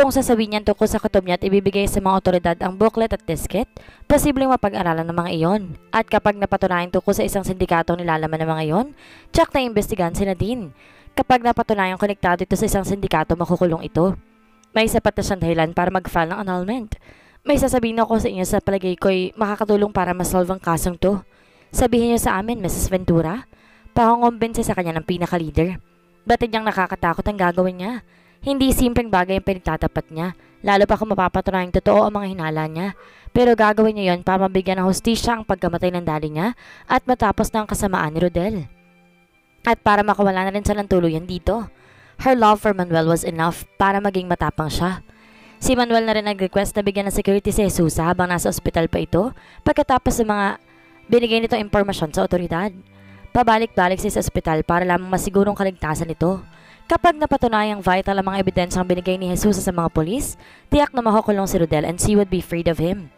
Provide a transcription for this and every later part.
Kung sasabihin niyan tungkol sa kutob niya at ibibigay sa mga otoridad ang booklet at disket, posibleng mapag-aralan ng mga iyon. At kapag napatunayan tungkol sa isang sindikato ang nilalaman ng mga iyon, tsak na imbestigahan si Nadine. Kapag napatunayan konektado ito sa isang sindikato, makukulong ito. May sapat na siyang dahilan para mag-file ng annulment. May sasabihin ako sa inyo sa palagay ko'y makakatulong para masolve ang kasong to. Sabihin niyo sa amin, Mrs. Ventura. Pakongombinse sa kanya ng pinaka-leader. Batid niyang nakakatakot ang gagawin niya. Hindi simpleng bagay ang pinagtatapat niya, lalo pa kung mapapatunayang totoo ang mga hinala niya. Pero gagawin niya yon para mabigyan ng hustisya ang pagkamatay ng daddy niya at matapos na ang kasamaan ni Rodel. At para makawala na rin siya ng tuluyan dito. Her love for Manuel was enough para maging matapang siya. Si Manuel na rin nag-request na bigyan ng security si Jesus habang nasa ospital pa ito pagkatapos ng mga binigay nito impormasyon sa otoridad. Pabalik-balik siya sa ospital para lamang masigurong kaligtasan nito. Kapag napatunayang vital ang mga ebidensyang binigay ni Jesus sa mga polis, tiyak na makukulong si Rodel and she would be freed of him.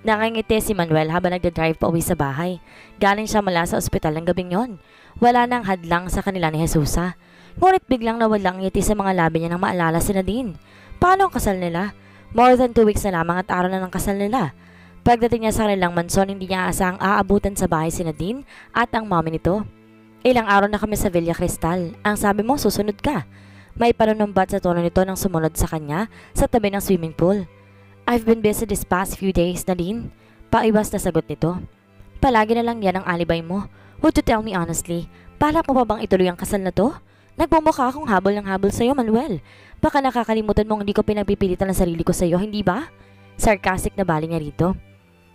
Nakangiti si Manuel habang nagdadrive pa uwi sa bahay. Galing siya mula sa ospital ng gabing yon. Wala nang hadlang sa kanila ni Jesus. Ngunit biglang nawalang ngiti sa mga labi niya nang maalala si Nadine. Paano ang kasal nila? More than 2 weeks na lamang at araw na ng kasal nila. Pagdating niya sa kanilang mansyon, hindi niya asang aabutan sa bahay si Nadine at ang mommy nito. Ilang araw na kami sa Villa Cristal. Ang sabi mo, susunod ka. May panunumbat sa tono nito nang sumunod sa kanya sa tabi ng swimming pool. I've been busy this past few days, Nadine. Paiwas na sagot nito. Palagi na lang yan ang alibay mo. Would you tell me honestly, balak mo pa bang ituloy ang kasal na to? Nagmumukha akong habol ng habol sa'yo, Manuel. Baka nakakalimutan mong hindi ko pinagpipilitan ng sarili ko sa'yo, hindi ba? Sarcastic na bali niya rito.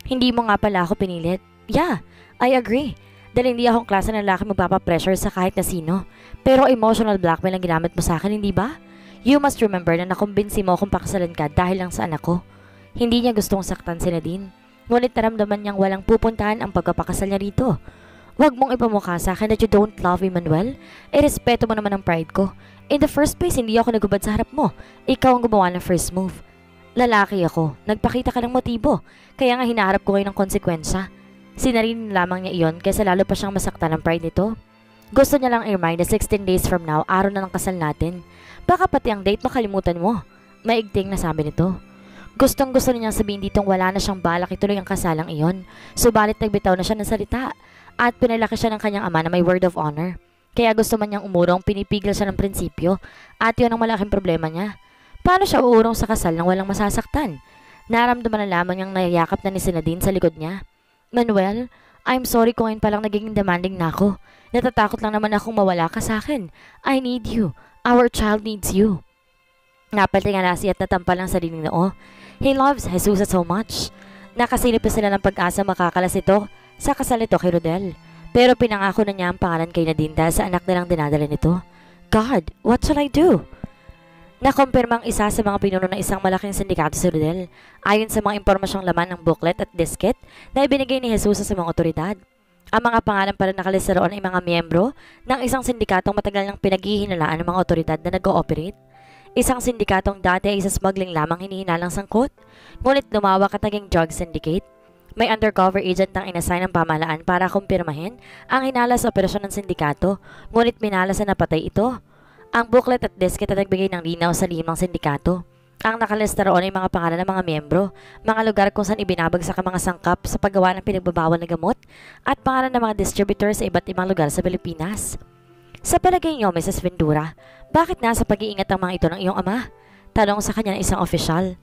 Hindi mo nga pala ako pinilit. Yeah, I agree. Dahil hindi akong klase ng lalaki magpapapressure sa kahit na sino. Pero emotional blackmail ang ginamit mo sa akin, hindi ba? You must remember na nakumbinsi mo akong pakasalan ka dahil lang sa anak ko. Hindi niya gustong saktan si Nadine. Ngunit naramdaman niyang walang pupuntahan ang pagpapakasal niya rito. Huwag mong ipamukha sa akin that you don't love me, Manuel. Irespeto mo naman ang pride ko. In the first place, hindi ako nagubad sa harap mo. Ikaw ang gumawa ng first move. Lalaki ako. Nagpakita ka ng motibo. Kaya nga hinaharap ko ngayon ng konsekwensya. Sinarin lamang niya iyon kaysa lalo pa siyang masaktan ng pride nito. Gusto niya lang i-remind na 16 days from now, araw na ng kasal natin. Baka pati ang date makalimutan mo. Maigting na sabi nito. Gustong gusto niya sabihin ditong wala na siyang balak ituloy ang kasalang iyon. Subalit nagbitaw na siya ng salita. At pinalaki siya ng kanyang ama na may word of honor. Kaya gusto man niyang umurong, pinipigil siya ng prinsipyo. At yun ang malaking problema niya. Paano siya uurong sa kasal nang walang masasaktan? Naramdaman na lamang niyang nayakap na ni Nadine sa likod niya. Manuel, I'm sorry kung ngayon palang nagiging demanding na ako. Natatakot lang naman akong mawala ka sa akin. I need you. Our child needs you. Napatingala siya at natampal ang sariling noo. He loves Jesus so much. Nakasilip na sila ng pag-asa makakalas ito sa kasal nito kay Rodel. Pero pinangako na niya ang pangalan kay Nadine dahil sa anak nilang dinadala nito. God, what shall I do? Nakumpirmang isa sa mga pinuno ng isang malaking sindikato si Rodel ayon sa mga impormasyong laman ng booklet at disket na ibinigay ni Jesus sa mga otoridad. Ang mga pangalan pala nakalista roon ay mga miyembro ng isang sindikatong matagal nang pinaghihinalaan ng mga otoridad na nag-ooperate. Isang sindikatong dati ay sa smuggling lamang hinihinalang sangkot, ngunit lumawak at naging drug syndicate. May undercover agent ang inassign ng pamahalaan para kumpirmahin ang hinala sa operasyon ng sindikato, ngunit minala sa napatay ito. Ang booklet at disket ay nagbigay ng linaw sa 5 sindikato. Ang nakalista roon ay mga pangalan ng mga miyembro, mga lugar kung saan ibinabagsak ang mga sangkap sa paggawa ng pinagbabawal na gamot, at pangalan ng mga distributors sa iba't ibang lugar sa Pilipinas. Sa palagay niyo, Mrs. Ventura, bakit nasa pag-iingat ang mga ito ng iyong ama? Tanong sa kanya ng isang opisyal.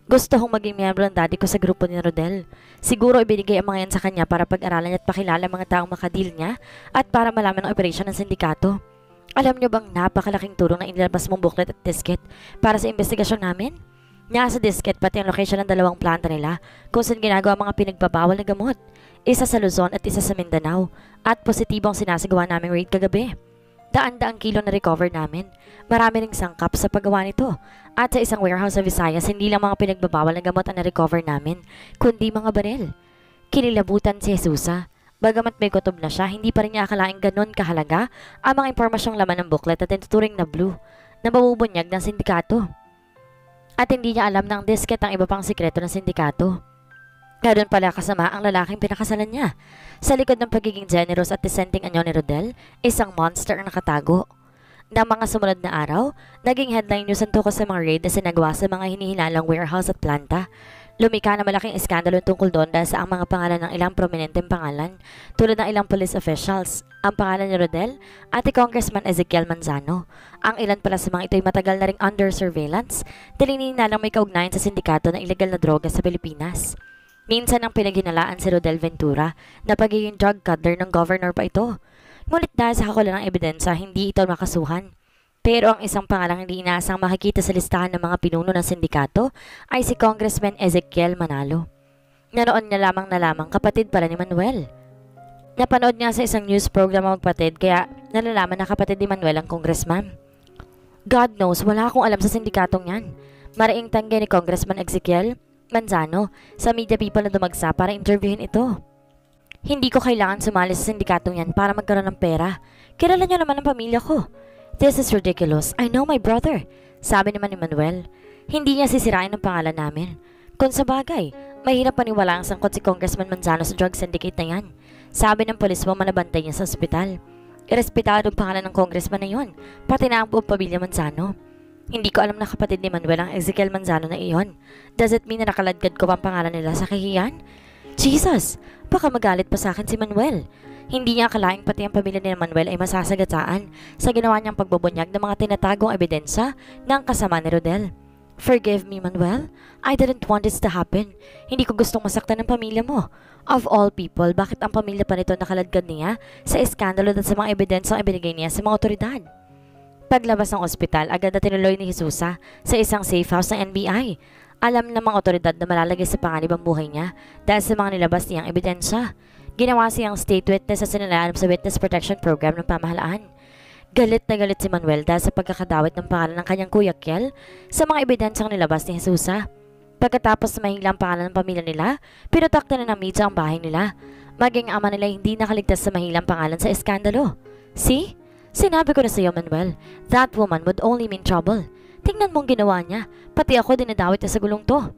Gusto kong maging miyembro ng daddy ko sa grupo ni Rodel. Siguro ibinigay ang mga yan sa kanya para pag-aralan at pakilala ang mga taong makadil niya at para malaman ang operasyon ng sindikato. Alam niyo bang napakalaking tulong na inilabas mong booklet at disket para sa investigasyon namin? Nasa disket pati ang location ng 2 planta nila kung saan ginagawa mga pinagbabawal na gamot. Isa sa Luzon at isa sa Mindanao. At positibong sinasagawa naming raid kagabi. Daan-daang kilo na recover namin. Marami ring sangkap sa paggawa nito. At sa isang warehouse sa Visayas, hindi lang mga pinagbabawal na gamot ang na-recover namin, kundi mga baril. Kinilabutan si Jesusa. Bagamat may kutob na siya, hindi pa rin niya akalaing ganun kahalaga ang mga impormasyong laman ng booklet at tinuturing na blue na mabubunyag ng sindikato. At hindi niya alam na ang disket ang iba pang sikreto ng sindikato. Ganoon pala kasama ang lalaking pinakasalan niya. Sa likod ng pagiging generous at dissenting anyo ni Rodel, isang monster ang nakatago. Na mga sumunod na araw, naging headline news ang tungkol sa mga raid na sinagawa sa mga hinihilalang warehouse at planta. Lumika na malaking iskandalo tungkol doon dahil sa ang mga pangalan ng ilang prominenteng pangalan tulad ng ilang police officials, ang pangalan ni Rodel at ni Congressman Ezekiel Manzano. Ang ilan pala sa mga ito ay matagal na ring under surveillance dahil lang may kaugnayan sa sindikato ng ilegal na droga sa Pilipinas. Minsan ang pinaghinalaan si Rodel Ventura na pagiging drug cuddler ng governor pa ito. Ngunit dahil sa kakulangan ng ebidensya, hindi ito makasuhan. Pero ang isang pangalang hindi inaasang makikita sa listahan ng mga pinuno ng sindikato ay si Congressman Ezekiel Manalo. Nanoon niya lamang kapatid pala ni Manuel. Napanood niya sa isang news program ang magpatid kaya nalalaman na kapatid ni Manuel ang congressman. God knows, wala akong alam sa sindikatong yan. Maraing tanggi ni Congressman Ezekiel Manzano sa media people na dumagsa para interviewin ito. Hindi ko kailangan sumali sa sindikatong yan para magkaroon ng pera. Kilala niyo naman ang pamilya ko. This is ridiculous. I know my brother. Sabi naman ni Manuel. Hindi niya sisirain ang pangalan namin. Kung sa bagay, mahirap paniwala ang sangkot si Congressman Manzano sa drug syndicate na yan. Sabi ng polis mo manabantay niya sa ospital. Irespetado ang pangalan ng congressman na yon, pati na ang buong pamilya Manzano. Hindi ko alam na kapatid ni Manuel ang Ezekiel Manzano na iyon. Does it mean na nakaladkad ko pa ang pangalan nila sa kahiyan? Jesus! Baka magalit pa sa akin si Manuel. Hindi niya akalaing pati ang pamilya ni Manuel ay masasagataan sa ginawa niyang pagbubunyag ng mga tinatagong ebidensya ng kasama ni Rodel. Forgive me, Manuel. I didn't want this to happen. Hindi ko gustong masaktan ng pamilya mo. Of all people, bakit ang pamilya pa nito nakaladkad niya sa iskandalo at sa mga ebidensyang ibinigay niya sa mga otoridad? Paglabas ng ospital, agad na tinuloy ni Jesusa sa isang safe house ng NBI. Alam ng mga otoridad na malalagay sa panganib ang buhay niya dahil sa mga nilabas niyang ebidensya. Ginawa siyang state witness sa sinilalim sa Witness Protection Program ng pamahalaan. Galit na galit si Manuel dahil sa pagkakadawit ng pangalan ng kanyang kuya Kiel sa mga ebidensyang nilabas ni Jesusa. Pagkatapos mahilang pangalan ng pamilya nila, pinutakta na ng media ang bahay nila. Maging ama nila hindi nakaligtas sa mahilang pangalan sa eskandalo. See? Sinabi ko na sa iyo, Manuel, that woman would only mean trouble. Tingnan mong ginawa niya, pati ako dinadawit na sa gulong to.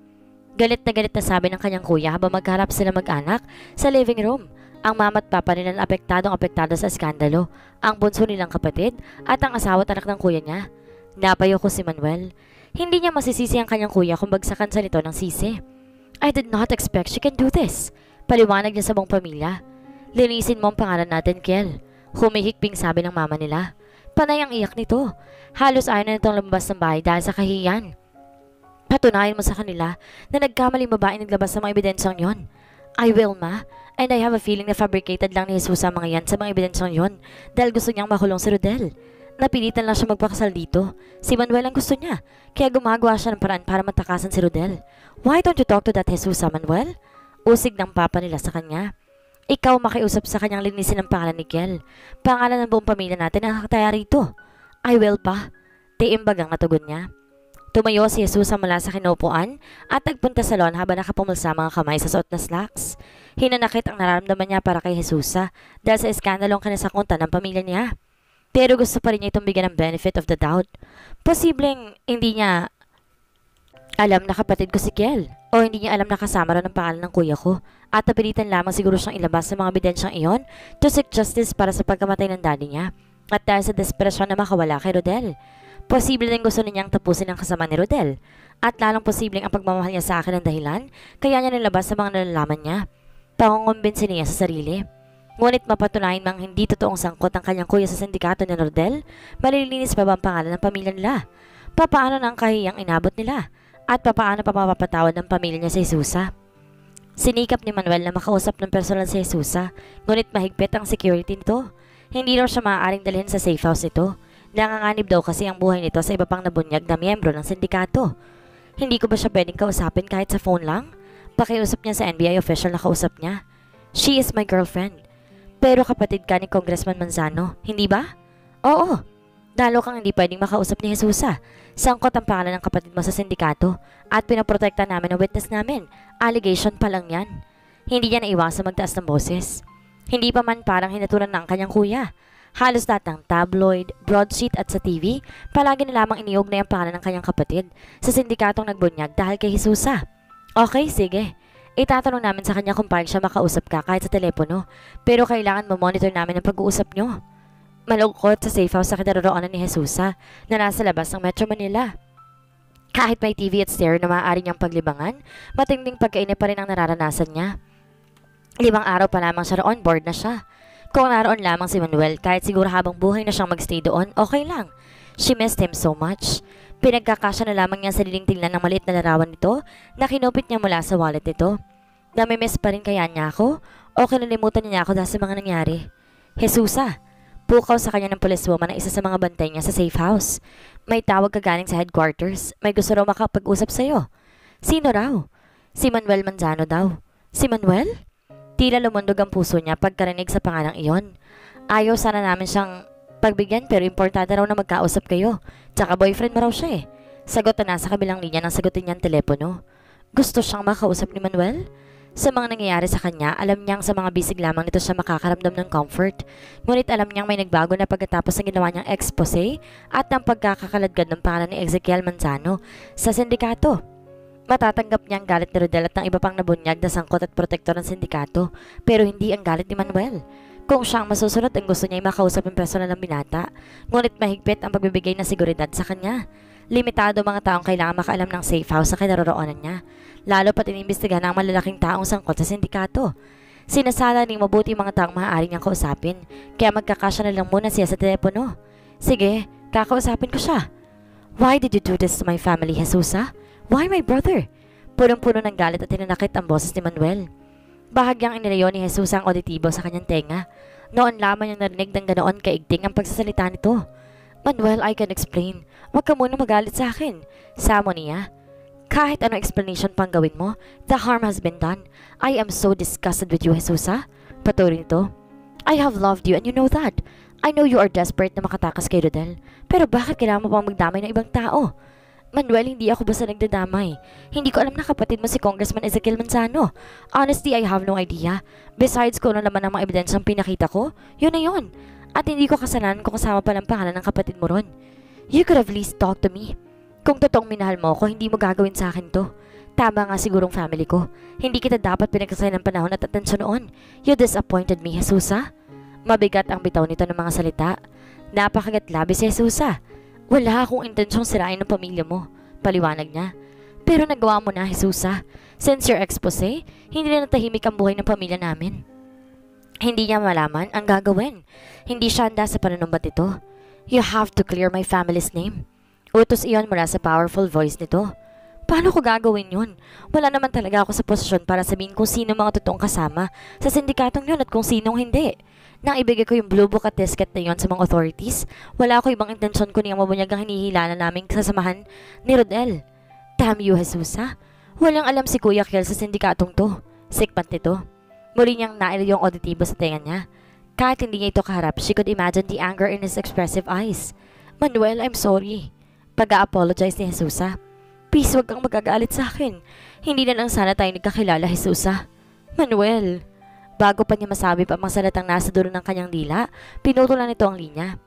Galit na sabi ng kanyang kuya habang magharap sila mag-anak sa living room. Ang mama at papa nila na apektado sa eskandalo, ang bunso nilang kapatid at ang asawa at anak ng kuya niya. Napayo ko si Manuel. Hindi niya masisisi ang kanyang kuya kung bagsakan sa nito ng sisi. I did not expect she can do this. Paliwanag niya sa buong pamilya. Linisin mo ang pangalan natin, Kiel. Humihikping sabi ng mama nila. Panay ang iyak nito. Halos ayaw na nitong lumabas ng bahay dahil sa kahihiyan. Patunayan mo sa kanila na nagkamaling babae naglabas sa mga ebidensyang yon. I will, ma. And I have a feeling na fabricated lang ni Jesus ang mga yan sa mga ebidensyang yon dahil gusto niyang makulong si Rodel. Napilitan lang siya magpakasal dito. Si Manuel ang gusto niya, kaya gumagawa siya ng paraan para matakasan si Rodel. Why don't you talk to that Jesus, Manuel? Usig ng papa nila sa kanya. Ikaw makiusap sa kanyang linisin ang pangalan ni Kiel. Pangalan ng buong pamilya natin ang kakataya rito. I will, pa. Tiimbag ang natugon niya. Tumayo si Jesus mula sa kinupuan at nagpunta sa lawn habang nakapumulsa mga kamay sa suot na slacks. Hinanakit ang nararamdaman niya para kay Jesus dahil sa iskandalong kinasakuntan ng pamilya niya. Pero gusto pa rin niya itong bigyan ng benefit of the doubt. Posibleng hindi niya alam na kapatid ko si Kiel o hindi niya alam na kasama rin ang pangalan ng kuya ko at napilitan lamang siguro siyang ilabas sa mga ebidensyang iyon to seek justice para sa pagkamatay ng daddy niya at dahil sa desperasyon na makawala kay Rodel. Posible din gusto niyang tapusin ang kasama ni Rodel at lalong posibleng ang pagmamahal niya sa akin ang dahilan kaya niya nilabas sa mga nalalaman niya. Pangungumbinsin niya sa sarili. Ngunit mapatunayan mang hindi totoong sangkot ang kanyang kuya sa sindikato ni Rodel, malilinis pa ba ang pangalan ng pamilya nila? Papaano na ang kahiyang inabot nila? At papaano pa mapapatawad ng pamilya niya sa Jesusa? Sinikap ni Manuel na makausap ng personal sa Jesusa, ngunit mahigpit ang security nito. Hindi raw siya maaaring dalhin sa safe house nito. Nanganganib daw kasi ang buhay nito sa iba pang nabunyag na miyembro ng sindikato. Hindi ko ba siya pwedeng kausapin kahit sa phone lang? Pakiusap niya sa NBI official na kausap niya. She is my girlfriend. Pero kapatid ka ni Congressman Manzano, hindi ba? Oo. Lalo kang hindi pwedeng makausap ni Jesusa. Sangkot ang pangalan ng kapatid mo sa sindikato at pinaprotekta namin ang witness namin. Allegation pa lang yan. Hindi niya naiwasan magtaas ng boses. Hindi pa man parang hinaturan na ang kanyang kuya. Halos lahat ng tabloid, broadsheet at sa TV, palagi na lamang iniog na yung pangalan ng kanyang kapatid sa sindikatong nagbunyag dahil kay Jesusa. Okay, sige. Itatanong namin sa kanya kung paano siya makausap ka kahit sa telepono, pero kailangan mo monitor namin ang pag-uusap nyo. Malungkot sa safe house sa kinaroroonan ni Jesusa na nasa labas ng Metro Manila. Kahit may TV at stereo na maaari niyang paglibangan, matinding pagkainip pa rin ang nararanasan niya. 5 araw pa lamang siya roon, bored na siya. Kung naroon lamang si Manuel, kahit siguro habang buhay na siyang magstay doon, okay lang. She missed him so much. Pinagkakasya na lamang niya sa sariling tingnan ng maliit na larawan nito na kinupit niya mula sa wallet nito. Namimiss pa rin kaya niya ako o kinalimutan niya ako dahil sa mga nangyari? Jesusa, pukaw sa kanya ng policewoman na isa sa mga bantay niya sa safe house. May tawag ka galing sa headquarters. May gusto raw makapag-usap sa'yo. Sino raw? Si Manuel Manzano daw. Si Manuel? Tila lumundog ang puso niya pagkarinig sa pangalang iyon. Ayaw sana namin siyang pagbigyan pero importante raw na magkausap kayo. Tsaka boyfriend mo raw siya eh. Sagot na nasa kabilang linya nang sagutin niyang telepono. Gusto siyang makausap ni Manuel? Sa mga nangyayari sa kanya, alam niyang sa mga bisig lamang nito siya makakaramdam ng comfort. Ngunit alam niyang may nagbago na pagkatapos ng ginawa niyang expose at ng pagkakakaladkad ng pangalan ni Ezekiel Manzano sa sindikato. Matatanggap niya ang galit ni Rodel at ng iba pang nabunyag na sangkot at protektor ng sindikato, pero hindi ang galit ni Manuel. Kung siya ang masusunod, ang gusto niya ay makausap ang personal ng binata, ngunit mahigpit ang pagbibigay ng seguridad sa kanya. Limitado mga taong kailangan makaalam ng safe house sa kinaroroonan niya, lalo pat inimbestigahan ang malalaking taong sangkot sa sindikato. Sinasala ning mabuti mga taong maaari niyang kausapin, kaya magkakasya na lang muna siya sa telepono. Sige, kakausapin ko siya. Why did you do this to my family, Jesusa? Why my brother? Punong-puno ng galit at tinanakit ang boses ni Manuel. Bahagyang inilayo ni Jesus ang auditibo sa kanyang tenga. Noon lamang niyang narinig ng ganoon kaigting ang pagsasalita nito. Manuel, I can explain. Huwag ka muna magalit sa akin. Samo niya. Kahit ano explanation pang gawin mo, the harm has been done. I am so disgusted with you, Jesusa. Patuloy nito. I have loved you and you know that. I know you are desperate na makatakas kay Rodel. Pero bakit kailangan mo pang magdamay ng ibang tao? Manuel, hindi ako basta nagdadamay. Hindi ko alam na kapatid mo si Congressman Ezekiel Manzano. Honestly, I have no idea. Besides, kung ano naman ang mga ebidensyang pinakita ko, yun na yun. At hindi ko kasalanan kung kasama palang pangalan ng kapatid mo ron. You could have at least talked to me. Kung totoong minahal mo ako, hindi mo gagawin sa akin to. Tama nga sigurong family ko. Hindi kita dapat pinagkasayan ng panahon at atensyon noon. You disappointed me, Jesusa. Mabigat ang bitaw nito ng mga salita. Napakagatlabi si Jesusa. Wala akong intensyong sirain ng pamilya mo, paliwanag niya. Pero nagawa mo na, Jesusa. Since your expose, hindi na natahimik ang buhay ng pamilya namin. Hindi niya malaman ang gagawin. Hindi siya handa sa panunumbat ito. You have to clear my family's name. Utos iyon mula sa powerful voice nito. Paano ko gagawin yun? Wala naman talaga ako sa posisyon para sabihin kung sino mga totoong kasama sa sindikatong yun at kung sinong hindi. Nang ibigay ko yung blue book at disket na yon sa mga authorities, wala ako ibang intensyon kundi ang mabunyag ang hinihila na naming kasamahan ni Rodel. Damn you, Jesusa. Walang alam si Kuya Kiel sa sindikatong to. Sikpat nito. Muli niyang nailo yung auditibo sa tenga niya. Kahit hindi niya ito kaharap, she could imagine the anger in his expressive eyes. Manuel, I'm sorry. Pag-a-apologize ni Jesusa. Please, wag kang magagalit sa akin. Hindi na lang sana tayo nagkakilala, Jesusa. Manuel. Bago pa niya masabi pa ang salatang nasa dulo ng kanyang dila, pinutulan nito ang linya.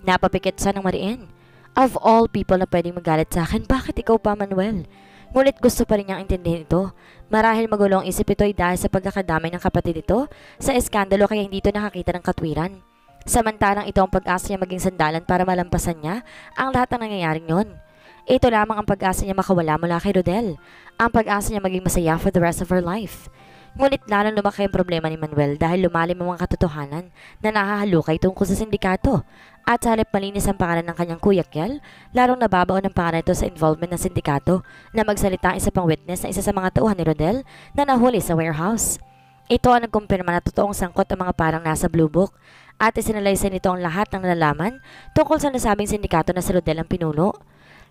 Napapikit siya ng mariin. Of all people na pwedeng magalit sa akin, bakit ikaw pa, Manuel? Ngunit gusto pa rin niyang intindihin ito. Marahil magulo ang isip ito ay dahil sa pagkakadamay ng kapatid ito sa eskandalo kaya hindi ito nakakita ng katwiran. Samantalang ito ang pag-asa niya maging sandalan para malampasan niya ang lahat ng nangyayaring yon. Ito lamang ang pag-asa niya makawala mula kay Rodel. Ang pag-asa niya maging masaya for the rest of her life. Ngunit lalong lumaki ang problema ni Manuel dahil lumalim ang mga katotohanan na nahahalukay tungkol sa sindikato. At sa halip malinis ang pangalan ng kanyang Kuya Kiel, larong nababaon ang pangalan ito sa involvement ng sindikato na magsalita ang isa pang witness na isa sa mga tauhan ni Rodel na nahuli sa warehouse. Ito ang nagkumpirma na totoong sangkot ang mga parang nasa Blue Book at isinalaysay nito ang lahat ng nalalaman tungkol sa nasabing sindikato na si Rodel ang pinuno.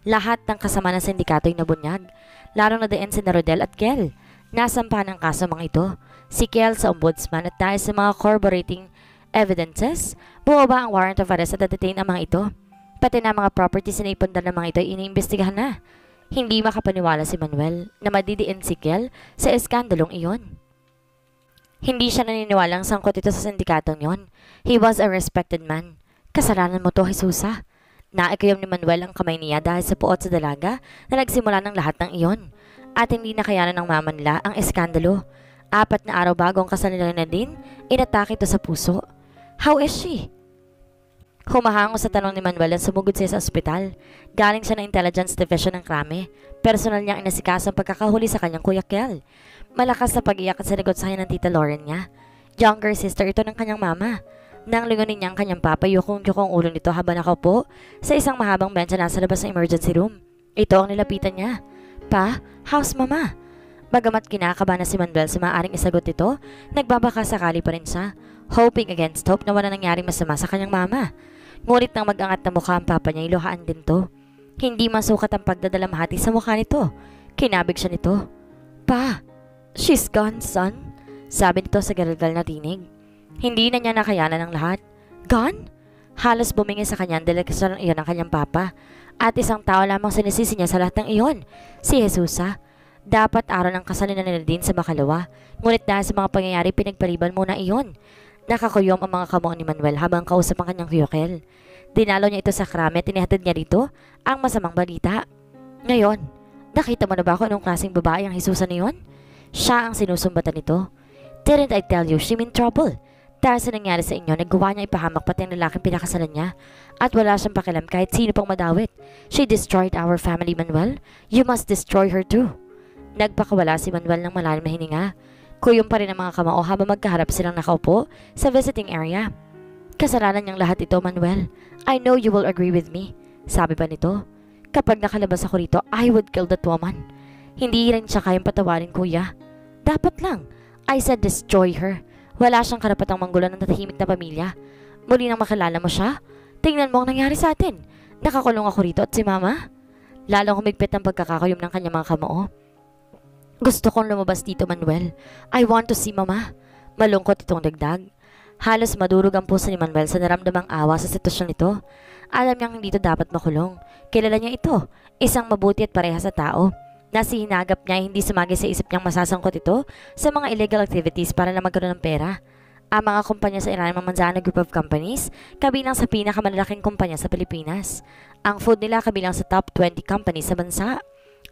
Lahat ng kasama ng sindikato ay nabunyag, larong nadaen si Rodel at Kiel. Nasampahan ang kaso mga ito, si Kiel sa ombudsman at dahil sa mga corroborating evidences, bumaba ang warrant of arrest at detain ang mga ito. Pati na mga properties na ipundan ng mga ito ay iniimbestigahan na. Hindi makapaniwala si Manuel na madidiin si Kiel sa eskandalong iyon. Hindi siya naniniwalang sangkot ito sa sindikatong yon. He was a respected man. Kasalanan mo to, Jesusa. Naikayom ni Manuel ang kamay niya dahil sa puot sa dalaga na nagsimula ng lahat ng iyon. At hindi nakayanan ng mama nila ang eskandalo. 4 na araw bago ang kasal nila na din, inatake ito sa puso. How is she? Humahango sa tanong ni Manuel ang sumugod siya sa ospital. Galing siya ng Intelligence Division ng Krame. Personal niyang inasikaso ang pagkakahuli sa kanyang Kuya Kel. Malakas na pag-iyak at sinagot sa kanya ng Tita Lauren niya. Younger sister ito ng kanyang mama. Nang lingunin niya ang kanyang papa, yukong-yukong ulo nito habang nakaupo sa isang mahabang bench na nasa labas ng emergency room. Ito ang nilapitan niya. Pa, how's mama? Bagamat kinakaba na si Manuel sa maaaring isagot ito, nagbabaka sakali pa rin siya, hoping against hope na wala nangyaring masama sa kanyang mama. Ngunit nang mag-angat na mukha ang papa niya, iluhaan din to. Hindi masukat ang pagdadalamhati sa mukha nito. Kinabig siya nito. Pa, she's gone, son. Sabi nito sa galgal na tinig. Hindi na niya nakayanan ang lahat. Gone? Halos bumingi sa kanya ang delegasyon ng iyon ng kanyang papa. At isang tao lamang sinisisi niya sa lahat ng iyon. Si Jesusa. Dapat araw ng kasalan na nila din sa makalawa. Ngunit dahil sa mga pangyayari, pinagpaliban muna iyon. Nakakuyom ang mga kamuang ni Manuel habang kausap ang kanyang Kuya. Dinalo niya ito sa Krame at inihatid niya dito ang masamang balita. Ngayon, nakita mo na ba kung anong klaseng babae ang Jesusa na yun? Siya ang sinusumbatan nito. Didn't I tell you she's in trouble? Dahil sa nangyari sa inyo, naggawa niya ipahamak pati ang lalaking pinakasalan niya at wala siyang pakialam kahit sino pang madawit. She destroyed our family, Manuel. You must destroy her too. Nagpakawala si Manuel ng malalim na hininga. Kuyom pa rin ang mga kamao habang magkaharap silang nakaupo sa visiting area. Kasalanan niyang lahat ito, Manuel. I know you will agree with me. Sabi pa nito, kapag nakalabas ako rito, I would kill that woman. Hindi rin siya kayang patawarin, kuya. Dapat lang. I said destroy her. Wala siyang karapatang manggulo ng natahimik na pamilya. Muli nang makilala mo siya, tingnan mo ang nangyari sa atin. Nakakulong ako rito at si mama. Lalong humigpit ang pagkakakuyom ng kanyang mga kamao. Gusto kong lumabas dito, Manuel. I want to see mama. Malungkot itong dagdag. Halos madurog ang puso ni Manuel sa naramdamang awa sa sitwasyon nito. Alam niyang hindi ito dapat makulong. Kilala niya ito, isang mabuti at parehas sa tao. Nasihinagap niya hindi sumagi sa isip niyang masasangkot ito sa mga illegal activities para na magkaroon ng pera. Ang mga kumpanya sa ilalim ng Manzano Group of Companies, kabilang sa pinakamalalaking kumpanya sa Pilipinas. Ang food nila kabilang sa top 20 companies sa bansa.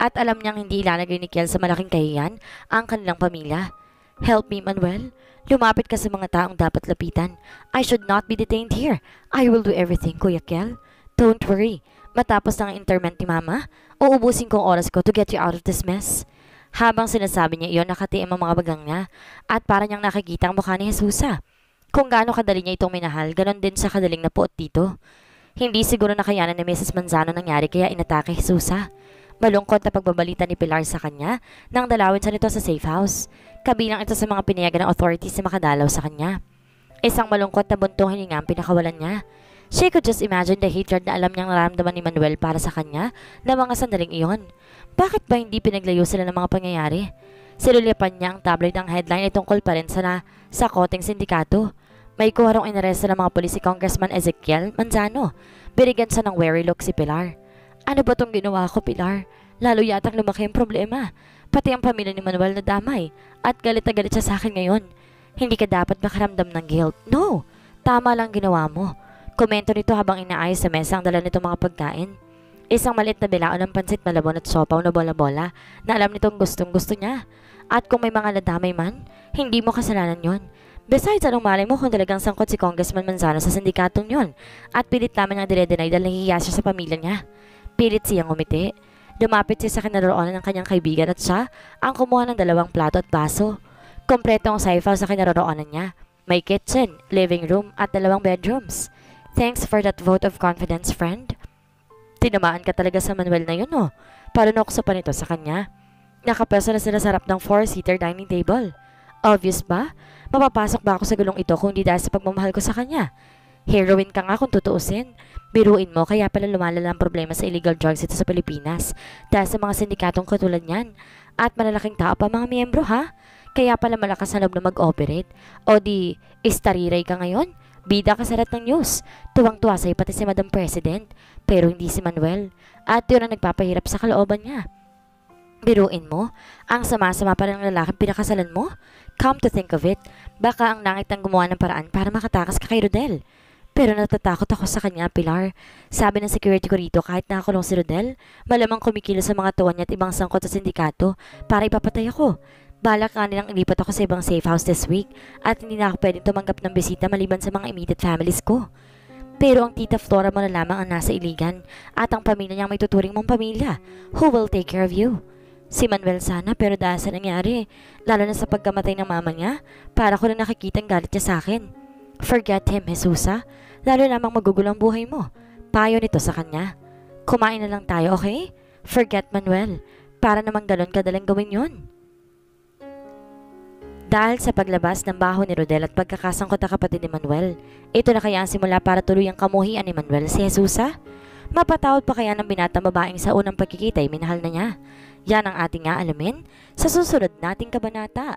At alam niyang hindi ilalagay ni Kel sa malaking kahiyan ang kanilang pamilya. Help me, Manuel. Lumapit ka sa mga taong dapat lapitan. I should not be detained here. I will do everything, Kuya Kel. Don't worry. Matapos ng interment ni Mama, uubusin ko ang oras ko to get you out of this mess. Habang sinasabi niya iyon, nakatiim ang mga bagang niya at para niyang nakikita ang mukha ni Jesusa. Kung gaano kadali niya itong minahal, ganon din sa kadaling napuot dito. Hindi siguro nakayanan ni Mrs. Manzano nangyari kaya inatake Jesusa. Malungkot na pagbabalita ni Pilar sa kanya nang dalawin siya nito sa safe house. Kabilang ito sa mga pinayagan ng authorities na makadalaw sa kanya. Isang malungkot na buntong hininga ang pinakawalan niya. She could just imagine the hatred na alam niyang nararamdaman ni Manuel para sa kanya na mga sandaling iyon. Bakit ba hindi pinaglayo sila ng mga pangyayari? Silulipan niya ang tabloid ng headline ay tungkol pa rin sa koting sindikato. May kuharong inaresto ng mga pulis si Congressman Ezekiel Manzano. Binigyan siya ng wary look si Pilar. Ano ba tong ginawa ko, Pilar? Lalo yatang lumaki ang problema. Pati ang pamilya ni Manuel na damay. At galit na galit siya sa akin ngayon. Hindi ka dapat makaramdam ng guilt. No! Tama lang ginawa mo. Komento nito habang inaayos sa mesa ang dala nitong mga pagkain. Isang maliit na bilaon ng pansit na labon at sopaw na bola-bola na alam nitong gustong-gusto niya. At kung may mga nadamay man, hindi mo kasalanan yon. Besides, anong malay mo kung talagang sangkot si Congressman Manzano sa sindikatong yon at pilit naman niyang dire-deny dahil nahihiya siya sa pamilya niya. Pilit siyang umiti. Lumapit siya sa kinaroroonan ng kanyang kaibigan at siya ang kumuha ng 2 plato at baso. Kompleto ang safe house sa kinaroroonan niya. May kitchen, living room at 2 bedrooms. Thanks for that vote of confidence, friend. Tinamaan ka talaga sa Manuel na yun, oh. Palunokso pa nito sa kanya. Nakapwesto na sila sa harap ng 4-seater dining table. Obvious ba? Mapapasok ba ako sa gulong ito kung di dahil sa pagmamahal ko sa kanya? Heroine ka nga kung tutuusin. Biruin mo, kaya pala lumalala ang problema sa illegal drugs ito sa Pilipinas dahil sa mga sindikatong katulad niyan. At malalaking tao pa mga miyembro, ha? Kaya pala malakas na loob na mag-operate. O di, istariray ka ngayon? Bida ka sa lahat ng news. Tuwang-tuwa sa'yo pati si Madam President. Pero hindi si Manuel. At yun ang nagpapahirap sa kalooban niya. Biruin mo, ang sama-sama pa ng lalaking pinakasalan mo? Come to think of it, baka ang langit ang gumawa ng paraan para makatakas ka kay Rodel. Pero natatakot ako sa kanya, Pilar. Sabi ng security ko rito kahit nakakulong si Rodel, malamang kumikilos sa mga tuwan niya at ibang sangkot sa sindikato para ipapatay ako. Balak nga nilang ilipat ako sa ibang safe house this week at hindi na ako pwedeng tumanggap ng bisita maliban sa mga immediate families ko. Pero ang tita Flora mo na lamang ang nasa Iligan at ang pamilya niyang may tuturing mong pamilya. Who will take care of you? Si Manuel sana, pero dahil sa nangyari, lalo na sa pagkamatay ng mama niya, para ko na nakikitang galit niya sa akin. Forget him, Jesusa. Lalo lamang magugulang buhay mo. Payo nito sa kanya. Kumain na lang tayo, okay? Forget Manuel. Para namang galon kadaling gawin yon. Dahil sa paglabas ng baho ni Rodel at pagkakasangkot na kapatid ni Manuel, ito na kaya ang simula para tuluyang kamuhian ni Manuel si Jesusa? Mapatawad pa kaya ng binatang babaeng sa unang pagkikita ay minahal na niya? Yan ang ating aalamin sa susunod nating kabanata.